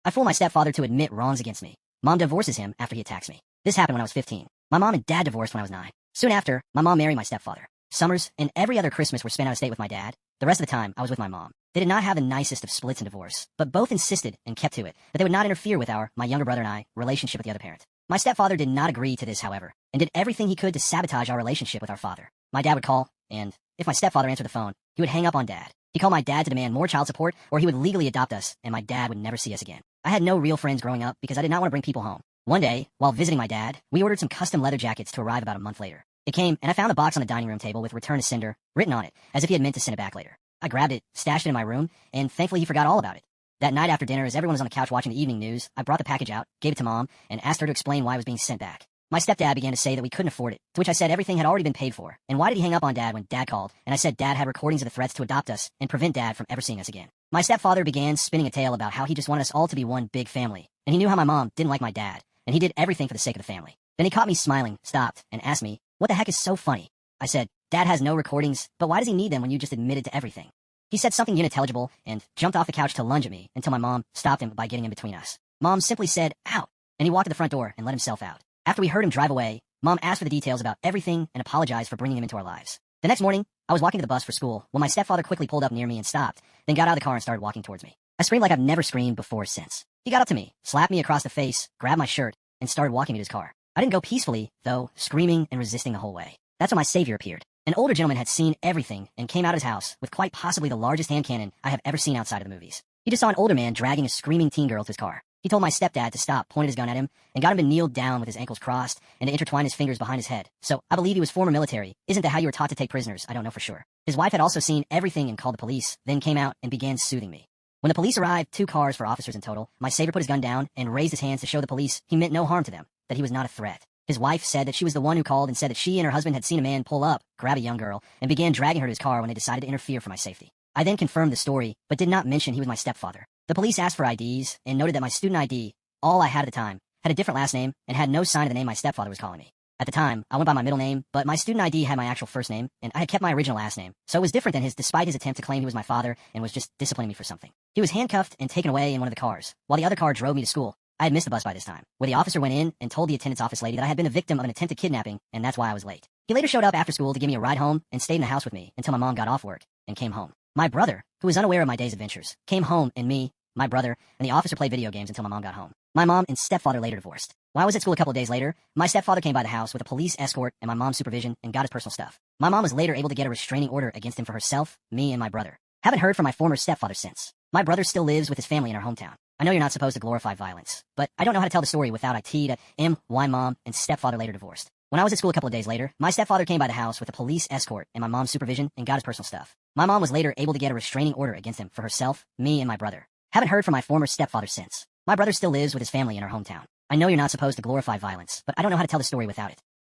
I fool my stepfather to admit wrongs against me. Mom divorces him after he attacks me. This happened when I was 15. My mom and dad divorced when I was 9. Soon after, my mom married my stepfather. Summers and every other Christmas were spent out of state with my dad. The rest of the time, I was with my mom. They did not have the nicest of splits and divorce, but both insisted and kept to it that they would not interfere with my younger brother and I, relationship with the other parent. My stepfather did not agree to this, however, and did everything he could to sabotage our relationship with our father. My dad would call, and if my stepfather answered the phone, he would hang up on dad. He called my dad to demand more child support, or he would legally adopt us, and my dad would never see us again. I had no real friends growing up because I did not want to bring people home. One day, while visiting my dad, we ordered some custom leather jackets to arrive about a month later. It came, and I found a box on the dining room table with "Return to Cinder" written on it, as if he had meant to send it back later. I grabbed it, stashed it in my room, and thankfully he forgot all about it. That night after dinner, as everyone was on the couch watching the evening news, I brought the package out, gave it to Mom, and asked her to explain why it was being sent back. My stepdad began to say that we couldn't afford it, to which I said everything had already been paid for, and why did he hang up on Dad when Dad called, and I said Dad had recordings of the threats to adopt us and prevent Dad from ever seeing us again. My stepfather began spinning a tale about how he just wanted us all to be one big family, and he knew how my mom didn't like my dad, and he did everything for the sake of the family. Then he caught me smiling, stopped, and asked me, "What the heck is so funny?" I said, "Dad has no recordings, but why does he need them when you just admitted to everything?" He said something unintelligible and jumped off the couch to lunge at me until my mom stopped him by getting in between us. Mom simply said, "Out," and he walked to the front door and let himself out. After we heard him drive away, Mom asked for the details about everything and apologized for bringing him into our lives. The next morning, I was walking to the bus for school when my stepfather quickly pulled up near me and stopped, then got out of the car and started walking towards me. I screamed like I've never screamed before or since. He got up to me, slapped me across the face, grabbed my shirt, and started walking me to his car. I didn't go peacefully, though, screaming and resisting the whole way. That's when my savior appeared. An older gentleman had seen everything and came out of his house with quite possibly the largest hand cannon I have ever seen outside of the movies. He just saw an older man dragging a screaming teen girl to his car. He told my stepdad to stop, pointed his gun at him, and got him to kneel down with his ankles crossed and to intertwine his fingers behind his head. So, I believe he was former military. Isn't that how you were taught to take prisoners? I don't know for sure. His wife had also seen everything and called the police, then came out and began soothing me. When the police arrived, 2 cars for officers in total, my savior put his gun down and raised his hands to show the police he meant no harm to them, that he was not a threat. His wife said that she was the one who called and said that she and her husband had seen a man pull up, grab a young girl, and began dragging her to his car when they decided to interfere for my safety. I then confirmed the story, but did not mention he was my stepfather. The police asked for IDs and noted that my student ID, all I had at the time, had a different last name and had no sign of the name my stepfather was calling me. At the time, I went by my middle name, but my student ID had my actual first name, and I had kept my original last name, so it was different than his despite his attempt to claim he was my father and was just disciplining me for something. He was handcuffed and taken away in one of the cars, while the other car drove me to school. I had missed the bus by this time, where the officer went in and told the attendance office lady that I had been a victim of an attempted kidnapping, and that's why I was late. He later showed up after school to give me a ride home and stayed in the house with me until my mom got off work and came home. My brother, who was unaware of my day's adventures, came home, and me, my brother, and the officer played video games until my mom got home. My mom and stepfather later divorced. While I was at school a couple of days later, my stepfather came by the house with a police escort and my mom's supervision and got his personal stuff. My mom was later able to get a restraining order against him for herself, me, and my brother. Haven't heard from my former stepfather since. My brother still lives with his family in our hometown. I know you're not supposed to glorify violence, but I don't know how to tell the story without IT to why mom and stepfather later divorced. When I was at school a couple of days later, my stepfather came by the house with a police escort and my mom's supervision and got his personal stuff. My mom was later able to get a restraining order against him for herself, me, and my brother. Haven't heard from my former stepfather since. My brother still lives with his family in our hometown. I know you're not supposed to glorify violence, but I don't know how to tell the story without it.